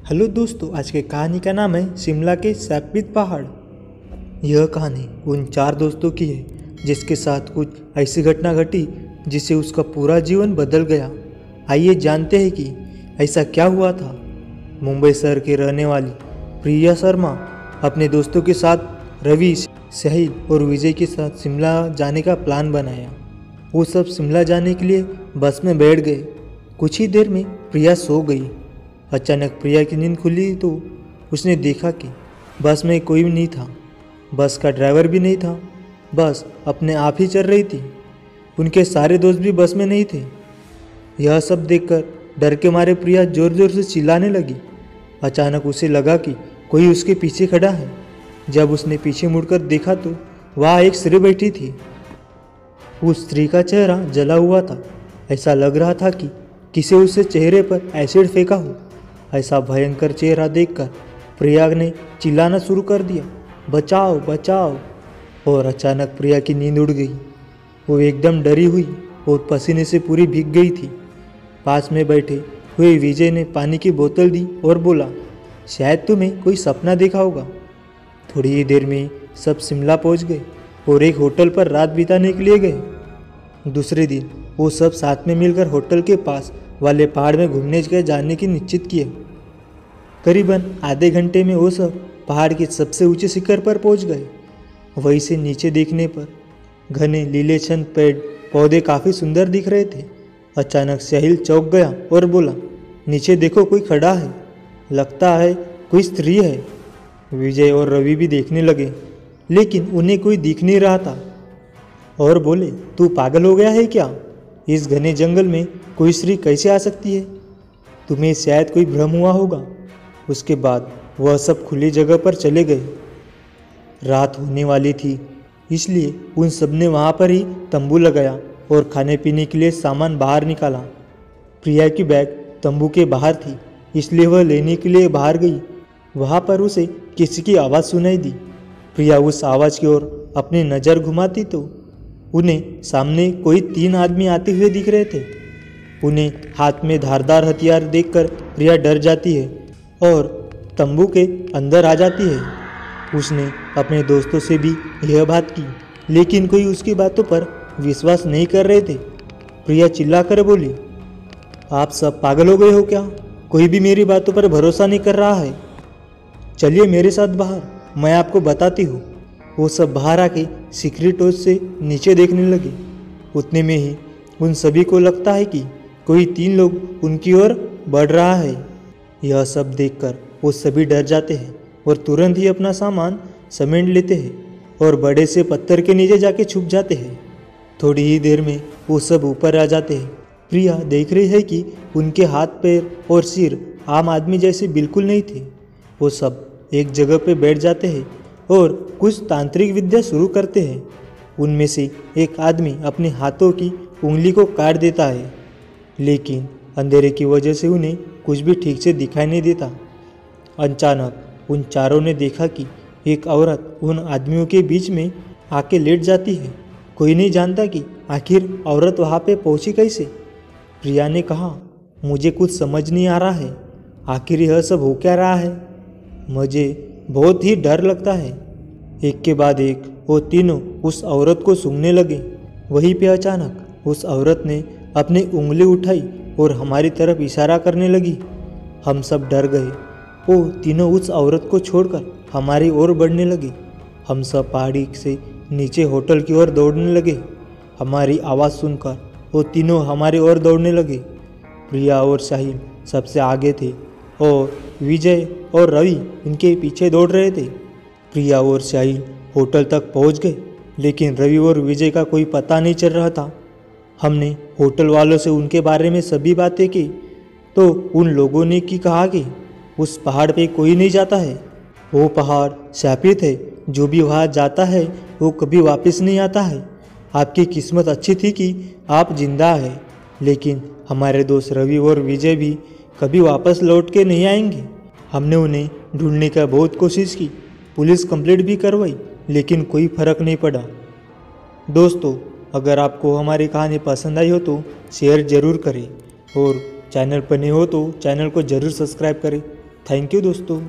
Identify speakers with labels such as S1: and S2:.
S1: Hello दोस्तों, आज के कहानी का नाम है शिमला के शापित पहाड़। यह कहानी उन चार दोस्तों की है जिसके साथ कुछ ऐसी घटना घटी जिससे उसका पूरा जीवन बदल गया। आइए जानते हैं कि ऐसा क्या हुआ था। मुंबई शहर के रहने वाली प्रिया शर्मा अपने दोस्तों के साथ रवि, साहिल और विजय के साथ शिमला जाने का प्लान बनाया। वो सब शिमला जाने के लिए बस में बैठ गए। कुछ ही देर में प्रिया सो गई। अचानक प्रिया की नींद खुली तो उसने देखा कि बस में कोई भी नहीं था। बस का ड्राइवर भी नहीं था। बस अपने आप ही चल रही थी। उनके सारे दोस्त भी बस में नहीं थे। यह सब देखकर डर के मारे प्रिया जोर जोर से चिल्लाने लगी। अचानक उसे लगा कि कोई उसके पीछे खड़ा है। जब उसने पीछे मुड़कर देखा तो वहाँ एक स्त्री बैठी थी। उस स्त्री का चेहरा जला हुआ था। ऐसा लग रहा था कि किसी उसके चेहरे पर एसिड फेंका हो। ऐसा भयंकर चेहरा देखकर प्रिया ने चिल्लाना शुरू कर दिया, बचाओ बचाओ। और अचानक प्रिया की नींद उड़ गई। वो एकदम डरी हुई और पसीने से पूरी भीग गई थी। पास में बैठे हुए विजय ने पानी की बोतल दी और बोला, शायद तुम्हें कोई सपना देखा होगा। थोड़ी ही देर में सब शिमला पहुंच गए और एक होटल पर रात बिताने के लिए गए। दूसरे दिन वो सब साथ में मिलकर होटल के पास वाले पहाड़ में घूमने के जाने की निश्चित किए। करीबन आधे घंटे में वो सब पहाड़ के सबसे ऊंचे शिखर पर पहुंच गए। वहीं से नीचे देखने पर घने लीलेछन पेड़ पौधे काफ़ी सुंदर दिख रहे थे। अचानक साहिल चौंक गया और बोला, नीचे देखो, कोई खड़ा है। लगता है कोई स्त्री है। विजय और रवि भी देखने लगे, लेकिन उन्हें कोई दिख नहीं रहा था और बोले, तू पागल हो गया है क्या? इस घने जंगल में कोई स्त्री कैसे आ सकती है? तुम्हें शायद कोई भ्रम हुआ होगा। उसके बाद वह सब खुली जगह पर चले गए। रात होने वाली थी, इसलिए उन सब ने वहाँ पर ही तंबू लगाया और खाने पीने के लिए सामान बाहर निकाला। प्रिया की बैग तंबू के बाहर थी, इसलिए वह लेने के लिए बाहर गई। वहाँ पर उसे किसी की आवाज़ सुनाई दी। प्रिया उस आवाज़ की ओर अपनी नज़र घुमाती तो उन्हें सामने कोई 3 आदमी आते हुए दिख रहे थे। उन्हें हाथ में धारदार हथियार देखकर प्रिया डर जाती है और तंबू के अंदर आ जाती है। उसने अपने दोस्तों से भी यह बात की, लेकिन कोई उसकी बातों पर विश्वास नहीं कर रहे थे। प्रिया चिल्लाकर बोली, आप सब पागल हो गए हो क्या? कोई भी मेरी बातों पर भरोसा नहीं कर रहा है। चलिए मेरे साथ बाहर, मैं आपको बताती हूँ। वो सब बाहर आके सीक्रेट डोर से नीचे देखने लगे। उतने में ही उन सभी को लगता है कि कोई 3 लोग उनकी ओर बढ़ रहा है। यह सब देखकर वो सभी डर जाते हैं और तुरंत ही अपना सामान समेट लेते हैं और बड़े से पत्थर के नीचे जाके छुप जाते हैं। थोड़ी ही देर में वो सब ऊपर आ जाते हैं। प्रिया देख रही है कि उनके हाथ पैर और सिर आम आदमी जैसे बिल्कुल नहीं थे। वो सब एक जगह पे बैठ जाते हैं और कुछ तांत्रिक विद्या शुरू करते हैं। उनमें से एक आदमी अपने हाथों की उंगली को काट देता है, लेकिन अंधेरे की वजह से उन्हें कुछ भी ठीक से दिखाई नहीं देता। अचानक उन चारों ने देखा कि एक औरत उन आदमियों के बीच में आके लेट जाती है। कोई नहीं जानता कि आखिर औरत वहाँ पे पहुँची कैसे। प्रिया ने कहा, मुझे कुछ समझ नहीं आ रहा है, आखिर यह सब हो क्या रहा है? मुझे बहुत ही डर लगता है। एक के बाद एक वो तीनों उस औरत को सूंघने लगे। वहीं पे अचानक उस औरत ने अपनी उंगली उठाई और हमारी तरफ इशारा करने लगी। हम सब डर गए। वो तीनों उस औरत को छोड़कर हमारी ओर बढ़ने लगे। हम सब पहाड़ी से नीचे होटल की ओर दौड़ने लगे। हमारी आवाज़ सुनकर वो तीनों हमारी ओर दौड़ने लगे। प्रिया और साहिल सबसे आगे थे और विजय और रवि इनके पीछे दौड़ रहे थे। प्रिया और साहिल होटल तक पहुंच गए, लेकिन रवि और विजय का कोई पता नहीं चल रहा था। हमने होटल वालों से उनके बारे में सभी बातें की तो उन लोगों ने कहा कि उस पहाड़ पे कोई नहीं जाता है। वो पहाड़ शापित है, जो भी वहाँ जाता है वो कभी वापस नहीं आता है। आपकी किस्मत अच्छी थी कि आप जिंदा हैं, लेकिन हमारे दोस्त रवि और विजय भी कभी वापस लौट के नहीं आएंगे। हमने उन्हें ढूंढने का बहुत कोशिश की, पुलिस कंप्लेंट भी करवाई, लेकिन कोई फ़र्क नहीं पड़ा। दोस्तों, अगर आपको हमारी कहानी पसंद आई हो तो शेयर ज़रूर करें और चैनल पर नए हो तो चैनल को ज़रूर सब्सक्राइब करें। थैंक यू दोस्तों।